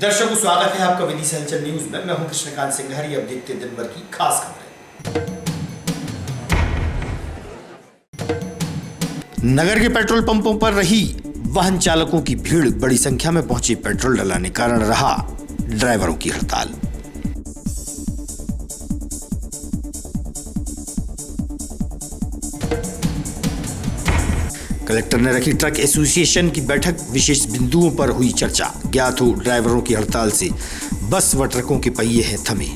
दर्शकों, स्वागत है आपका विधि संचल न्यूज में। मैं हूं कृष्णकांत सिंघारी। अब देखते हैं दिन भर की खास खबरें। नगर के पेट्रोल पंपों पर रही वाहन चालकों की भीड़। बड़ी संख्या में पहुंची पेट्रोल डलाने कारण रहा ड्राइवरों की हड़ताल। कलेक्टर ने रखी ट्रक एसोसिएशन की बैठक। विशेष बिंदुओं पर हुई चर्चा। ज्ञात हो ड्राइवरों की हड़ताल से बस व ट्रकों के पहिए हैं थमे।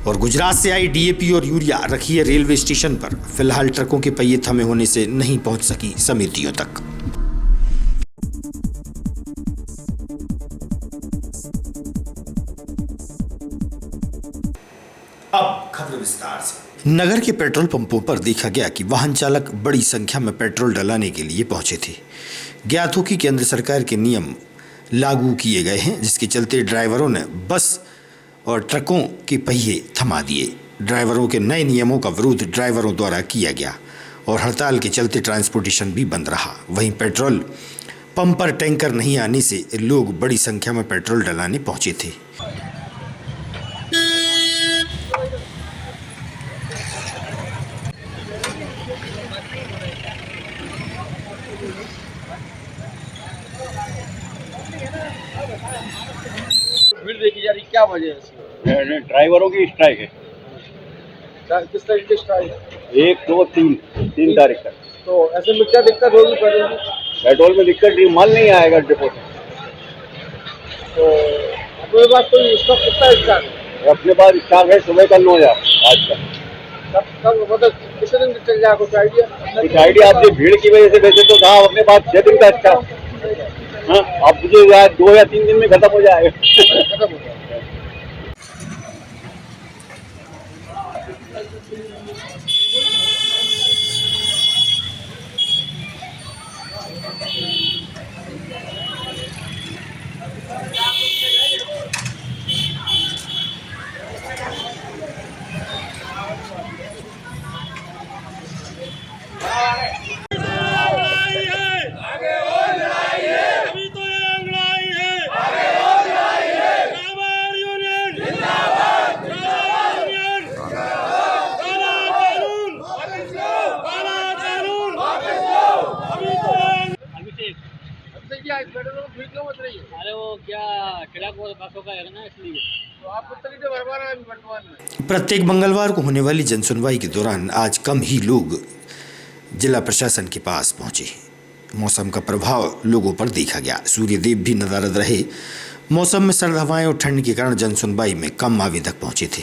और गुजरात से आई डीएपी और यूरिया रखी है रेलवे स्टेशन पर। फिलहाल ट्रकों के पहिए थमे होने से नहीं पहुंच सकी समितियों तक। अब खबर विस्तार से। नगर के पेट्रोल पंपों पर देखा गया कि वाहन चालक बड़ी संख्या में पेट्रोल डलाने के लिए पहुंचे थे। ज्ञात हो कि केंद्र सरकार के नियम लागू किए गए हैं, जिसके चलते ड्राइवरों ने बस और ट्रकों के पहिए थमा दिए। ड्राइवरों के नए नियमों का विरोध ड्राइवरों द्वारा किया गया और हड़ताल के चलते ट्रांसपोर्टेशन भी बंद रहा। वहीं पेट्रोल पंप पर टैंकर नहीं आने से लोग बड़ी संख्या में पेट्रोल डलाने पहुंचे थे। भीड़ देखी जा रही, क्या वजह है इसकी? ड्राइवरों की स्ट्राइक है। किस तरह की स्ट्राइक है? 1, 2, 3 तारीख तक। तो ऐसे में क्या दिक्कत होगी पेट्रोल की? पेट्रोल में दिक्कत नहीं, माल नहीं आएगा डिपो से। तो अपने पास कोई स्टॉक कितना स्टॉक है? अपने पास स्टॉक है सुबह का 9,000 आज का। कब मतलब कितने दिन चल जाएगा, कुछ आइडिया? कुछ आइडिया आपने भीड़ की वजह से वैसे तो था अपने पास 6 दिन का स्टॉक। हाँ, आप मुझे 2 या 3 दिन में खत्म हो जाएगा। खत्म हो जाएगा। भीड़ क्यों मच रही है? अरे वो क्या किराक वो बसों का है ना, इसलिए। तो आप कितने लीटर भरवा रहे हैं अभी वर्तमान में? प्रत्येक मंगलवार को होने वाली जनसुनवाई के दौरान आज कम ही लोग जिला प्रशासन के पास पहुंचे। मौसम का प्रभाव लोगों पर देखा गया। सूर्यदेव भी नदारद रहे। मौसम में सर्द हवाएं और ठंड के कारण जनसुनवाई में कम आवेदक पहुंचे थे।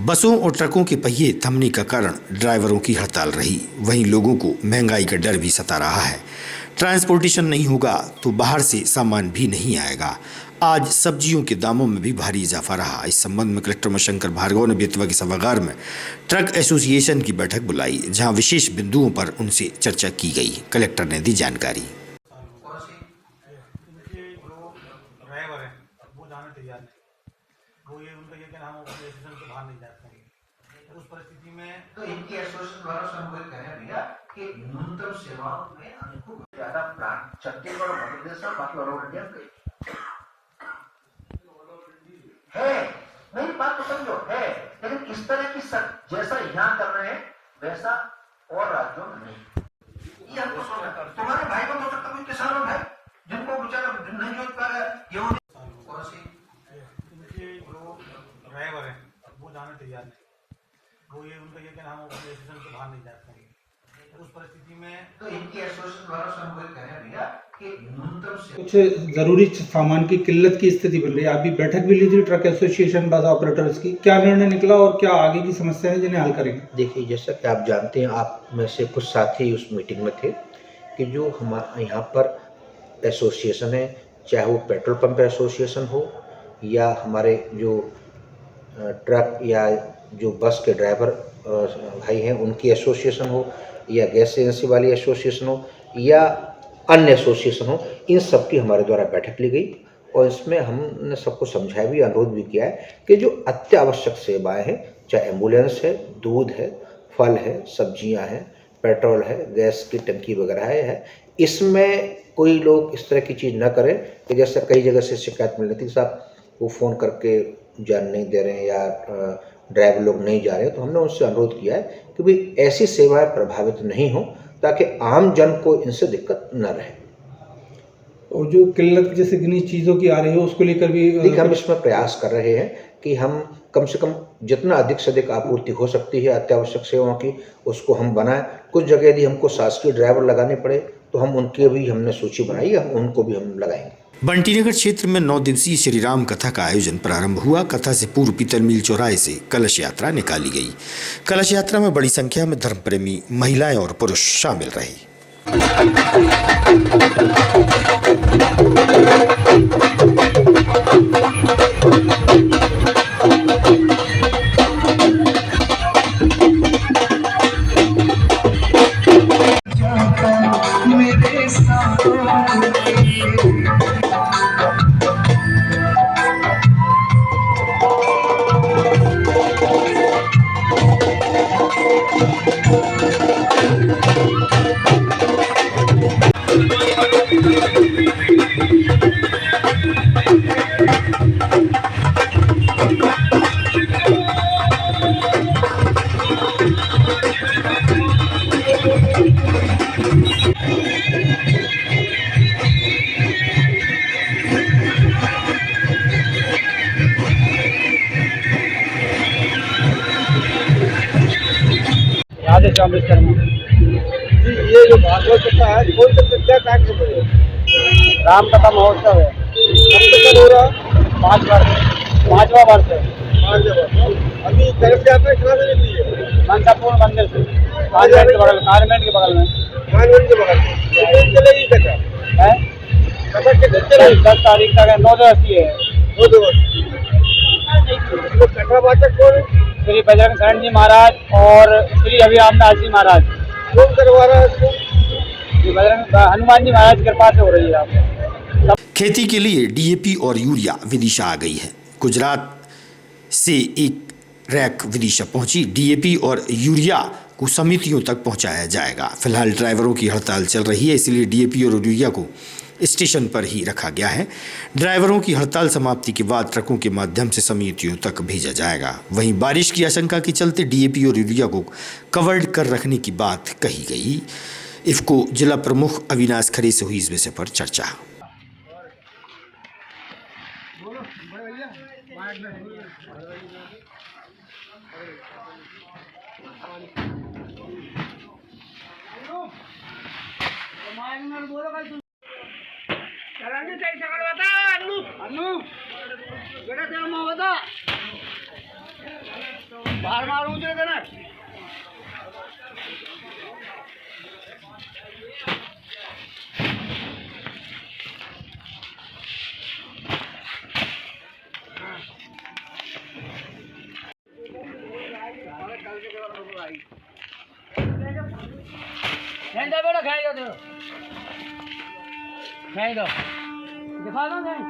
बसों और ट्रकों के पहिए थमने का कारण ड्राइवरों की हड़ताल रही। वहीं लोगों को महंगाई का डर भी सता रहा है। ट्रांसपोर्टेशन नहीं होगा तो बाहर से सामान भी नहीं आएगा। आज सब्जियों के दामों में भी भारी इजाफा रहा। इस संबंध में कलेक्टर उमाशंकर भार्गव ने बेतवा के सभागार में ट्रक एसोसिएशन की बैठक बुलाई, जहां विशेष बिंदुओं पर उनसे चर्चा की गई। कलेक्टर ने दी जानकारी। वो ये उनका ये कहना, हम अपने एसोसिएशन से बाहर नहीं जाते हैं। उस परिस्थिति में तो इनकी एसोसिएशन द्वारा संबोधित करें भैया कि न्यूनतम सेवाओं में हमको ज्यादा प्लान छत्तीसगढ़ और मध्य प्रदेश और बाकी ऑल ओवर इंडिया है। मेरी बात तो समझो है, लेकिन इस तरह की जैसा यहाँ कर रहे हैं वैसा और राज्यों में नहीं। ये हमको सोचना, तुम्हारे भाई को हो सकता कोई किसान भाई जिनको बेचारा नहीं जोत पा रहा है, ड्राइवर है वो जाने तैयार नहीं। वो ये उनका ये कहना, हम अपने एसोसिएशन से बाहर नहीं जाते हैं। उस परिस्थिति में तो इनकी एसोसिएशन द्वारा संबोधित करें भैया कि न्यूनतम कुछ जरूरी सामान की किल्लत की स्थिति बन रही है। अभी बैठक भी ली थी ट्रक एसोसिएशन बस ऑपरेटर्स की, क्या निर्णय निकला और क्या आगे की समस्या है जिन्हें हल करेंगे? देखिए, जैसा कि आप जानते हैं, आप में से कुछ साथी उस मीटिंग में थे। कि जो हमारे यहाँ पर एसोसिएशन है, चाहे वो पेट्रोल पंप एसोसिएशन हो या हमारे जो ट्रक या जो बस के ड्राइवर भाई हैं उनकी एसोसिएशन हो या गैस एजेंसी वाली एसोसिएशन हो या अन्य एसोसिएशन हो, इन सब की हमारे द्वारा बैठक ली गई और इसमें हमने सबको समझाया भी, अनुरोध भी किया है कि जो अत्यावश्यक सेवाएं हैं, चाहे एम्बुलेंस है, दूध है, फल है, सब्जियां हैं, पेट्रोल है, गैस की टंकी वगैरह है, इसमें कोई लोग इस तरह की चीज़ न करें कि जैसे कई जगह से शिकायत मिल रही थी, साहब वो फ़ोन करके जान नहीं दे रहे हैं या ड्राइवर लोग नहीं जा रहे हैं। तो हमने उनसे अनुरोध किया है कि भाई ऐसी सेवाएं प्रभावित नहीं हो ताकि आम जन को इनसे दिक्कत न रहे। और जो किल्लत जैसे किन्हीं चीज़ों की आ रही है उसको लेकर भी देखिए, हम इसमें प्रयास कर रहे हैं कि हम कम से कम जितना अधिक से अधिक आपूर्ति हो सकती है अत्यावश्यक सेवाओं की उसको हम बनाएं। कुछ जगह यदि हमको शासकीय ड्राइवर लगाने पड़े तो हम उनकी भी हमने सूची बनाई है, उनको भी हम लगाएंगे। बंटीनगर क्षेत्र में 9 दिवसीय श्री राम कथा का आयोजन प्रारंभ हुआ। कथा से पूर्व पीतल मिल चौराहे से कलश यात्रा निकाली गई। कलश यात्रा में बड़ी संख्या में धर्म प्रेमी महिलाएं और पुरुष शामिल रहे। जी, ये जो भागवत कथा है कौन सा क्या कार्यक्रम है? राम कथा महोत्सव है, कब से कब हो रहा? 5 वर्ष 5वां वर्ष है। 5 वर्ष। अभी कलश यात्रा कहाँ से निकली है? मनसापुर मंदिर से कारमेंट के बगल में कानवेल के बगल में। कितने दिन चलेगी कथा? है। कथा कितने दिन चलेगी? 10 तारीख तक है, 9 दिवसीय है। 2 दिवस। इसमें कथावाचक कौन है? श्री बजरंग शरण जी महाराज और श्री अभिराम दास जी महाराज। कौन करवा रहा है इसको? श्री बजरंग हनुमान जी महाराज की कृपा से हो रही है। आप खेती के लिए डीएपी और यूरिया विदिशा आ गई है। गुजरात से एक रैक विदिशा पहुंची। डीएपी और यूरिया को समितियों तक पहुंचाया जाएगा। फिलहाल ड्राइवरों की हड़ताल चल रही है, इसलिए डीएपी और यूरिया को स्टेशन पर ही रखा गया है। ड्राइवरों की हड़ताल समाप्ति के बाद ट्रकों के माध्यम से समितियों तक भेजा जाएगा। वहीं बारिश की आशंका के चलते डीएपी और यूरिया को कवर्ड कर रखने की बात कही गई। इफ्को जिला प्रमुख अविनाश खरे से हुई इस विषय पर चर्चा। बाहर मारू ना बेटा खाई दो दिखा दो नहीं।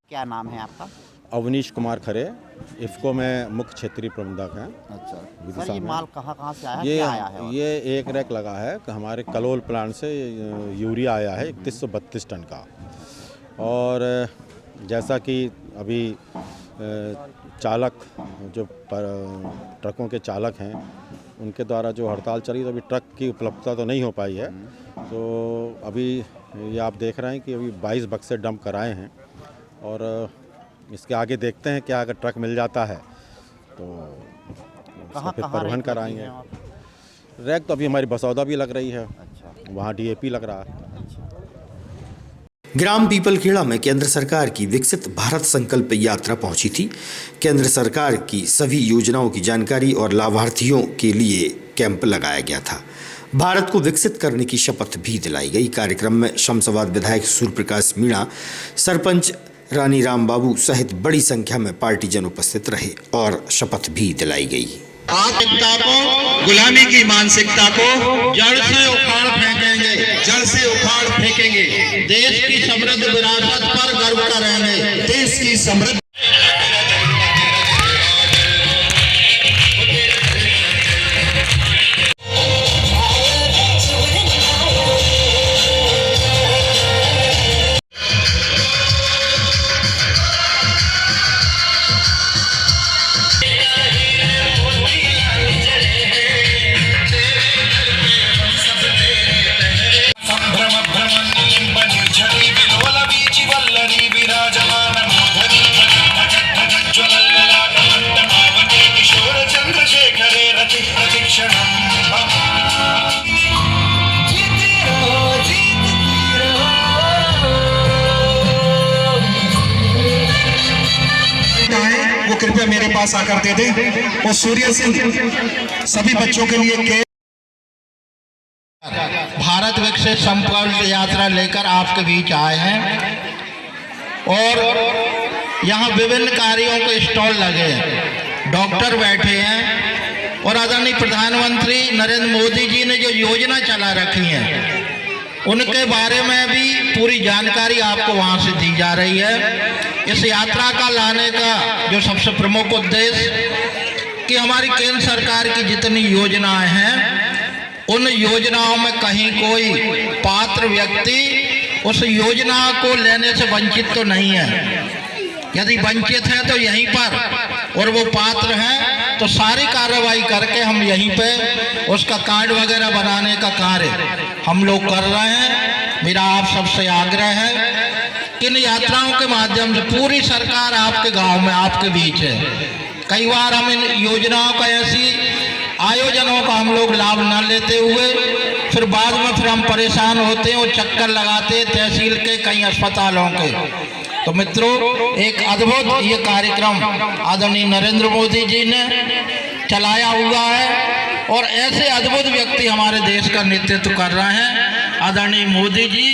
क्या नाम है आपका? अवनीश कुमार खरे, इफ़को में मुख्य क्षेत्रीय प्रबंधक हैं। अच्छा विदिशा सर, ये में। माल कहाँ से आया है, क्या आया है? ये एक रैक लगा है कि हमारे कलोल प्लांट से यूरिया आया है 3132 टन का। और जैसा कि अभी चालक जो ट्रकों के चालक हैं उनके द्वारा जो हड़ताल चली, तो अभी ट्रक की उपलब्धता तो नहीं हो पाई है। तो अभी ये आप देख रहे हैं कि अभी 22 बक्से डंप कराए हैं और इसके आगे देखते हैं क्या, अगर ट्रक मिल जाता है तो उसको फिर परिवहन कराएंगे। रैक तो अभी हमारी बसौदा भी लग रही है। अच्छा। वहाँ DAP लग रहा है। ग्राम पीपलखेड़ा में केंद्र सरकार की विकसित भारत संकल्प यात्रा पहुंची थी। केंद्र सरकार की सभी योजनाओं की जानकारी और लाभार्थियों के लिए कैंप लगाया गया था। भारत को विकसित करने की शपथ भी दिलाई गई। कार्यक्रम में शमशाबाद विधायक सूर्यप्रकाश मीणा, सरपंच रानी राम बाबू सहित बड़ी संख्या में पार्टीजन उपस्थित रहे और शपथ भी दिलाई गई। आत्महत्या को, गुलामी की मानसिकता को जड़ से उखाड़ फेंकेंगे, जड़ से उखाड़ फेंकेंगे। देश की समृद्ध विरासत पर गर्व करेंगे। देश की समृद्ध वो कृपया मेरे पास आकर दे दें। और सूर्य सिंह सभी बच्चों के लिए भारत विकसित संकल्प यात्रा लेकर आपके बीच आए हैं और यहाँ विभिन्न कार्यों के स्टॉल लगे हैं, डॉक्टर बैठे हैं और आदरणीय प्रधानमंत्री नरेंद्र मोदी जी ने जो योजना चला रखी है उनके बारे में भी पूरी जानकारी आपको वहाँ से दी जा रही है। इस यात्रा का लाने का जो सबसे प्रमुख उद्देश्य कि हमारी केंद्र सरकार की जितनी योजनाएं हैं उन योजनाओं में कहीं कोई पात्र व्यक्ति उस योजना को लेने से वंचित तो नहीं है। यदि वंचित है तो यहीं पर, और वो पात्र हैं तो सारी कार्रवाई करके हम यहीं पे उसका कार्ड वगैरह बनाने का कार्य हम लोग कर रहे हैं। मेरा आप सबसे आग्रह है कि इन यात्राओं के माध्यम से पूरी सरकार आपके गांव में, आपके बीच है। कई बार हम इन योजनाओं का, ऐसी आयोजनों का हम लोग लाभ न लेते हुए फिर बाद में हम परेशान होते हैं और चक्कर लगाते तहसील के, कई अस्पतालों के। तो मित्रों, एक अद्भुत ये कार्यक्रम आदरणीय नरेंद्र मोदी जी ने चलाया हुआ है और ऐसे अद्भुत व्यक्ति हमारे देश का नेतृत्व कर रहे हैं आदरणीय मोदी जी,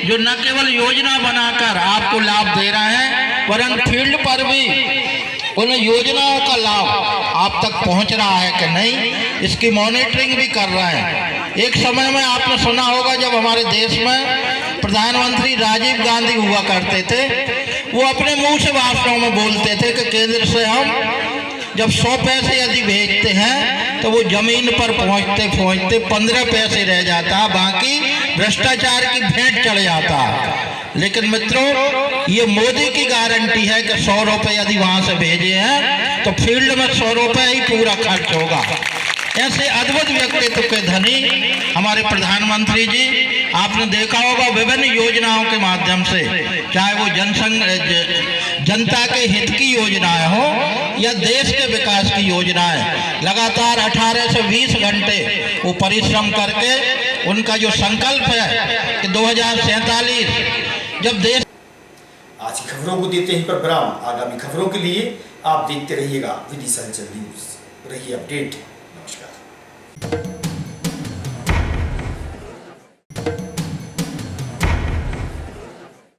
जो न केवल योजना बनाकर आपको लाभ दे रहे हैं वरन फील्ड पर भी उन योजनाओं का लाभ आप तक पहुंच रहा है कि नहीं, इसकी मॉनिटरिंग भी कर रहे हैं। एक समय में आपने सुना होगा जब हमारे देश में प्रधानमंत्री राजीव गांधी हुआ करते थे, वो अपने मुंह से भाषणों में बोलते थे कि केंद्र से हम जब 100 पैसे यदि भेजते हैं तो वो जमीन पर पहुंचते पहुंचते 15 पैसे रह जाता, बाकी भ्रष्टाचार की भेंट चढ़ जाता। लेकिन मित्रों, ये मोदी की गारंटी है कि 100 रुपये यदि वहां से भेजे हैं तो फील्ड में 100 रुपये ही पूरा खर्च होगा। ऐसे अद्भुत व्यक्तित्व के धनी हमारे प्रधानमंत्री जी, आपने देखा होगा विभिन्न योजनाओं के माध्यम से, चाहे वो जनता के हित की योजनाएं हो या देश के विकास की योजनाएं, लगातार 18 से 20 घंटे वो परिश्रम करके उनका जो संकल्प है कि 2047 जब देश। आज की खबरों को देते हैं पर विराम। आगामी खबरों के लिए आप देखते रहिएगा विदिशा न्यूज। रहिए अपडेट। नमस्कार।